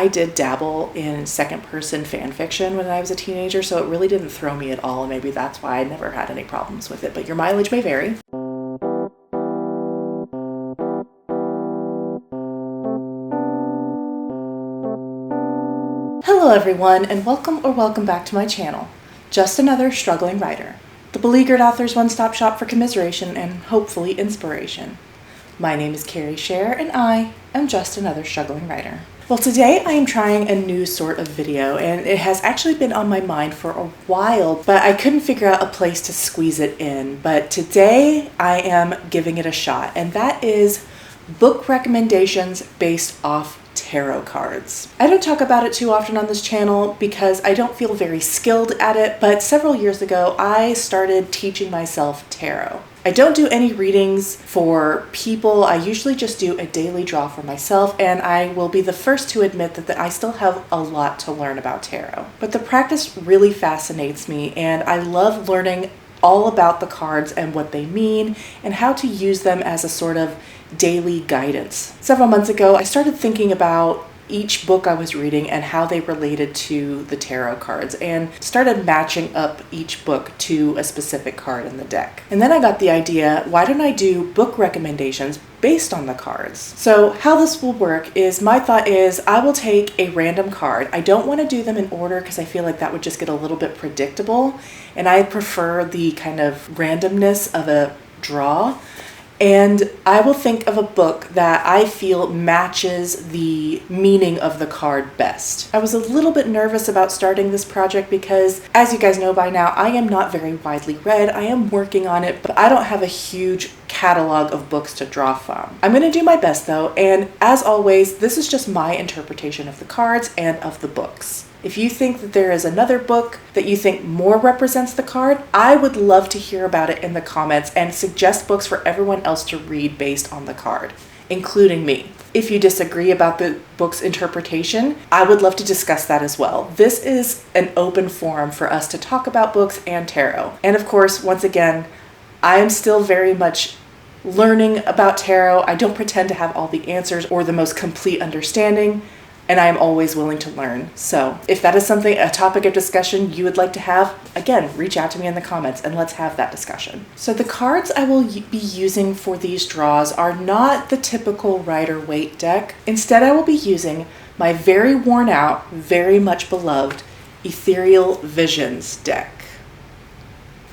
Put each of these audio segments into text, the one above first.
I did dabble in second-person fan fiction when I was a teenager, so it really didn't throw me at all, and maybe that's why I never had any problems with it, but your mileage may vary. Hello everyone, and welcome back to my channel, Just Another Struggling Writer, the beleaguered author's one-stop shop for commiseration and hopefully inspiration. My name is Carrie Scher, and I am just another struggling writer. Well, today I am trying a new sort of video, and it has actually been on my mind for a while, but I couldn't figure out a place to squeeze it in. But today I am giving it a shot, and that is book recommendations based off tarot cards. I don't talk about it too often on this channel because I don't feel very skilled at it, but several years ago I started teaching myself tarot. I don't do any readings for people. I usually just do a daily draw for myself, and I will be the first to admit that I still have a lot to learn about tarot. But the practice really fascinates me, and I love learning all about the cards and what they mean and how to use them as a sort of daily guidance. Several months ago, I started thinking about each book I was reading and how they related to the tarot cards, and started matching up each book to a specific card in the deck. And then I got the idea, why don't I do book recommendations based on the cards? So how this will work is, my thought is I will take a random card. I don't want to do them in order because I feel like that would just get a little bit predictable, and I prefer the kind of randomness of a draw. And I will think of a book that I feel matches the meaning of the card best. I was a little bit nervous about starting this project because, as you guys know by now, I am not very widely read. I am working on it, but I don't have a huge catalog of books to draw from. I'm going to do my best though, and as always, this is just my interpretation of the cards and of the books. If you think that there is another book that you think more represents the card, I would love to hear about it in the comments and suggest books for everyone else to read based on the card, including me. If you disagree about the book's interpretation, I would love to discuss that as well. This is an open forum for us to talk about books and tarot. And of course, once again, I am still very much learning about tarot. I don't pretend to have all the answers or the most complete understanding, and I am always willing to learn. So if that is a topic of discussion you would like to have, again, reach out to me in the comments and let's have that discussion. So the cards I will be using for these draws are not the typical Rider-Waite deck. Instead, I will be using my very worn out, very much beloved Ethereal Visions deck.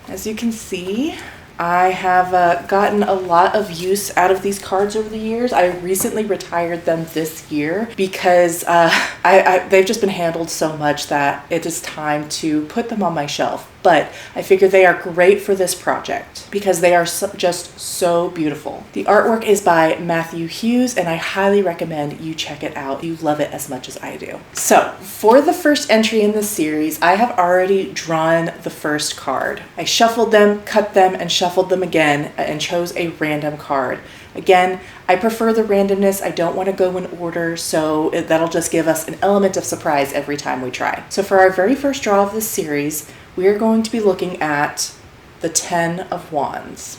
As you can see, I have gotten a lot of use out of these cards over the years. I recently retired them this year because they've just been handled so much that it is time to put them on my shelf. But I figure they are great for this project because they are just so beautiful. The artwork is by Matthew Hughes, and I highly recommend you check it out. You love it as much as I do. So for the first entry in this series, I have already drawn the first card. I shuffled them, cut them, and shuffled them again, and chose a random card. Again, I prefer the randomness. I don't want to go in order, so that'll just give us an element of surprise every time we try. So for our very first draw of this series, we are going to be looking at the Ten of Wands.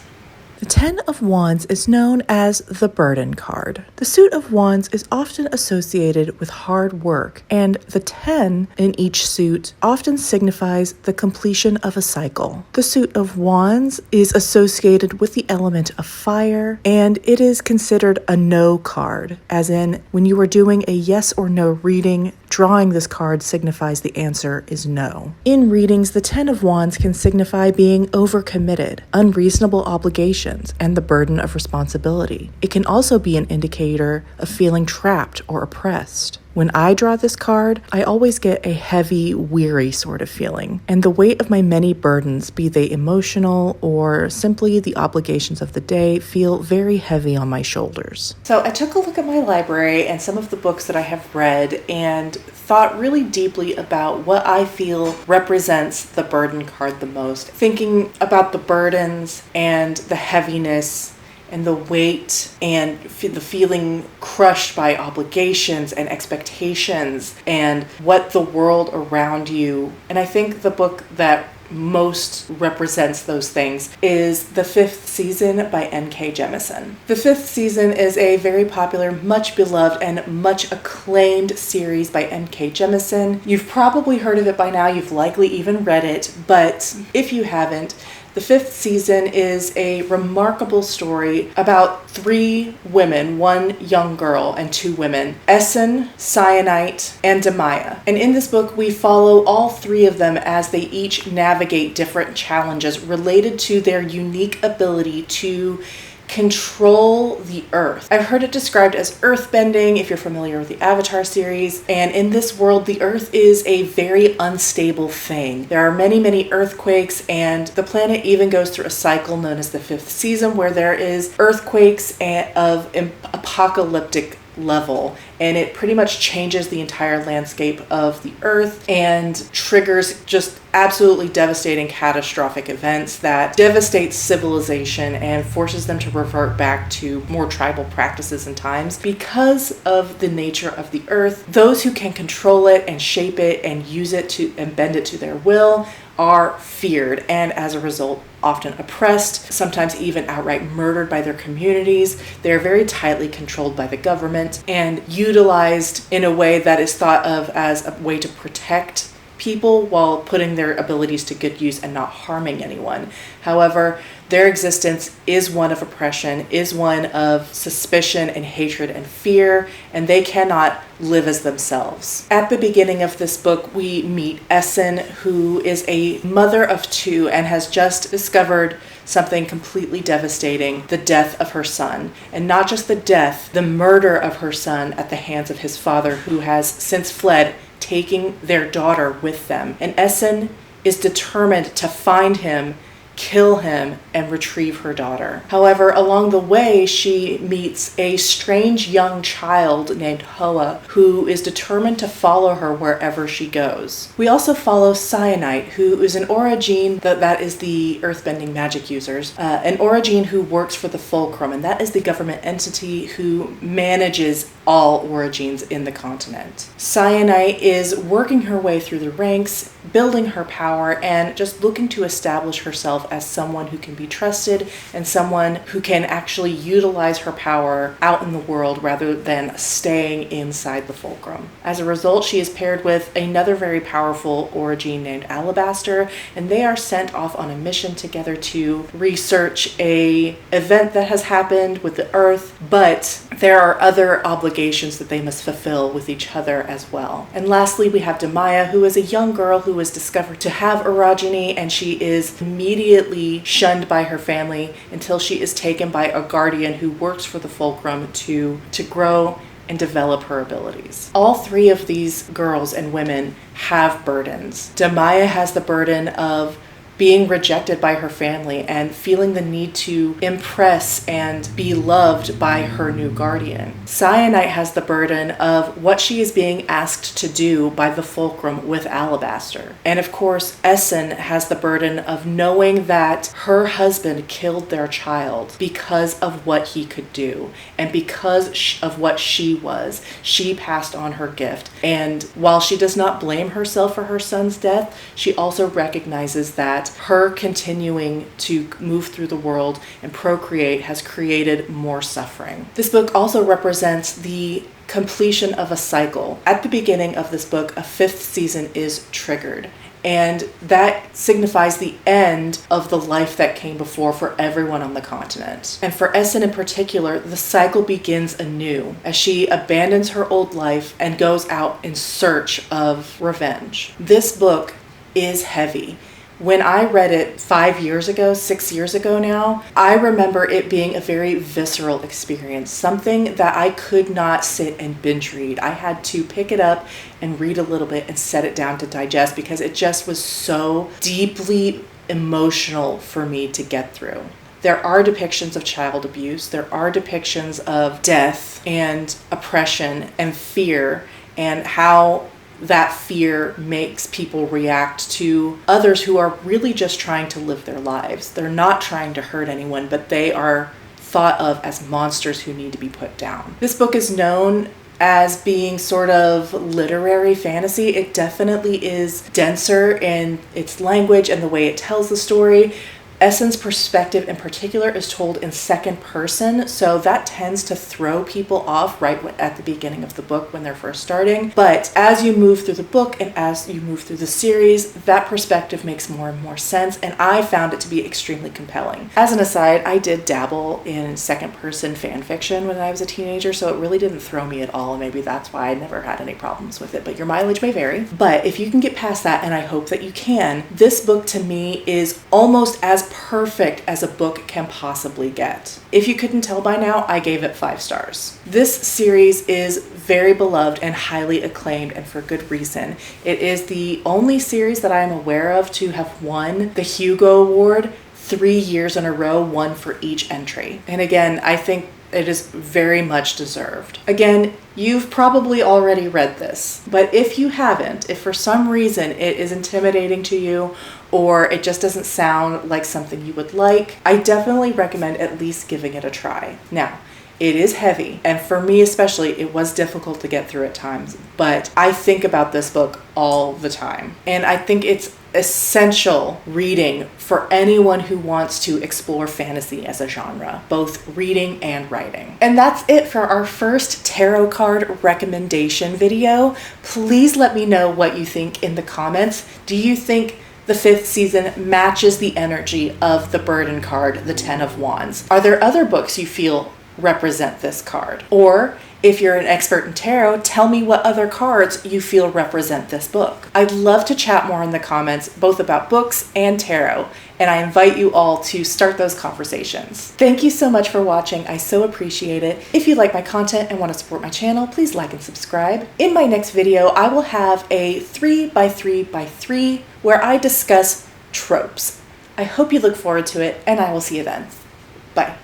The Ten of Wands is known as the burden card. The suit of wands is often associated with hard work, and the 10 in each suit often signifies the completion of a cycle. The suit of wands is associated with the element of fire, and it is considered a no card, as in when you are doing a yes or no reading, drawing this card signifies the answer is no. In readings, the Ten of Wands can signify being overcommitted, unreasonable obligations, and the burden of responsibility. It can also be an indicator of feeling trapped or oppressed. When I draw this card, I always get a heavy, weary sort of feeling, and the weight of my many burdens, be they emotional or simply the obligations of the day, feel very heavy on my shoulders. So I took a look at my library and some of the books that I have read and thought really deeply about what I feel represents the burden card the most, thinking about the burdens and the heaviness and the weight and the feeling crushed by obligations and expectations and what the world around you. And I think the book that most represents those things is The Fifth Season by N.K. Jemisin. The Fifth Season is a very popular, much beloved, and much acclaimed series by N.K. Jemisin. You've probably heard of it by now, you've likely even read it, but if you haven't, The Fifth Season is a remarkable story about 3 women, 1 young girl and 2 women, Essen, Cyanite, and Demaya. And in this book, we follow all 3 of them as they each navigate different challenges related to their unique ability to control the earth. I've heard it described as earthbending if you're familiar with the Avatar series, and in this world the earth is a very unstable thing. There are many, many earthquakes, and the planet even goes through a cycle known as the Fifth Season where there is earthquakes of apocalyptic level, and it pretty much changes the entire landscape of the earth and triggers just absolutely devastating, catastrophic events that devastate civilization and forces them to revert back to more tribal practices and times. Because of the nature of the earth, those who can control it and shape it and use it to and bend it to their will are feared, and as a result often oppressed, sometimes even outright murdered by their communities. They're very tightly controlled by the government and utilized in a way that is thought of as a way to protect people while putting their abilities to good use and not harming anyone. However, their existence is one of oppression, is one of suspicion and hatred and fear, and they cannot live as themselves. At the beginning of this book, we meet Essen, who is a mother of 2 and has just discovered something completely devastating, the death of her son. And not just the death, the murder of her son at the hands of his father, who has since fled, taking their daughter with them. And Essen is determined to find him, kill him, and retrieve her daughter. However, along the way, she meets a strange young child named Hoa, who is determined to follow her wherever she goes. We also follow Cyanite, who is an Origene, that is the earthbending magic users, an Origene who works for the Fulcrum, and that is the government entity who manages all Origines in the continent. Cyanite is working her way through the ranks, building her power, and just looking to establish herself as someone who can be trusted and someone who can actually utilize her power out in the world rather than staying inside the Fulcrum. As a result, she is paired with another very powerful Origene named Alabaster, and they are sent off on a mission together to research a event that has happened with the Earth, but there are other obligations that they must fulfill with each other as well. And lastly, we have Demaya, who is a young girl who was discovered to have orogeny, and she is immediately shunned by her family until she is taken by a guardian who works for the Fulcrum to grow and develop her abilities. All 3 of these girls and women have burdens. Demaya has the burden of being rejected by her family and feeling the need to impress and be loved by her new guardian. Cyanite has the burden of what she is being asked to do by the Fulcrum with Alabaster. And of course, Essen has the burden of knowing that her husband killed their child because of what he could do. And because of what she was, she passed on her gift. And while she does not blame herself for her son's death, she also recognizes that her continuing to move through the world and procreate has created more suffering. This book also represents the completion of a cycle. At the beginning of this book, a 5th season is triggered, and that signifies the end of the life that came before for everyone on the continent. And for Essen in particular, the cycle begins anew as she abandons her old life and goes out in search of revenge. This book is heavy. When I read it 5 years ago, 6 years ago now, I remember it being a very visceral experience, something that I could not sit and binge read. I had to pick it up and read a little bit and set it down to digest because it just was so deeply emotional for me to get through. There are depictions of child abuse, there are depictions of death and oppression and fear, and how that fear makes people react to others who are really just trying to live their lives. They're not trying to hurt anyone, but they are thought of as monsters who need to be put down. This book is known as being sort of literary fantasy. It definitely is denser in its language and the way it tells the story. Essen's perspective in particular is told in second person, so that tends to throw people off right at the beginning of the book when they're first starting. But as you move through the book and as you move through the series, that perspective makes more and more sense, and I found it to be extremely compelling. As an aside, I did dabble in second person fan fiction when I was a teenager, so it really didn't throw me at all, and maybe that's why I never had any problems with it, but your mileage may vary. But if you can get past that, and I hope that you can, this book to me is almost as perfect as a book can possibly get. If you couldn't tell by now, I gave it 5 stars. This series is very beloved and highly acclaimed, and for good reason. It is the only series that I am aware of to have won the Hugo Award 3 years in a row, one for each entry. And again, I think it is very much deserved. Again, you've probably already read this, but if you haven't, if for some reason it is intimidating to you or it just doesn't sound like something you would like, I definitely recommend at least giving it a try. Now, it is heavy, and for me especially, it was difficult to get through at times, but I think about this book all the time, and I think it's essential reading for anyone who wants to explore fantasy as a genre, both reading and writing. And that's it for our first tarot card recommendation video. Please let me know what you think in the comments. Do you think the 5th season matches the energy of the burden card, the 10 of Wands? Are there other books you feel represent this card? Or if you're an expert in tarot, tell me what other cards you feel represent this book. I'd love to chat more in the comments, both about books and tarot, and I invite you all to start those conversations. Thank you so much for watching. I so appreciate it. If you like my content and want to support my channel, please like and subscribe. In my next video, I will have a 3x3x3 where I discuss tropes. I hope you look forward to it, and I will see you then. Bye.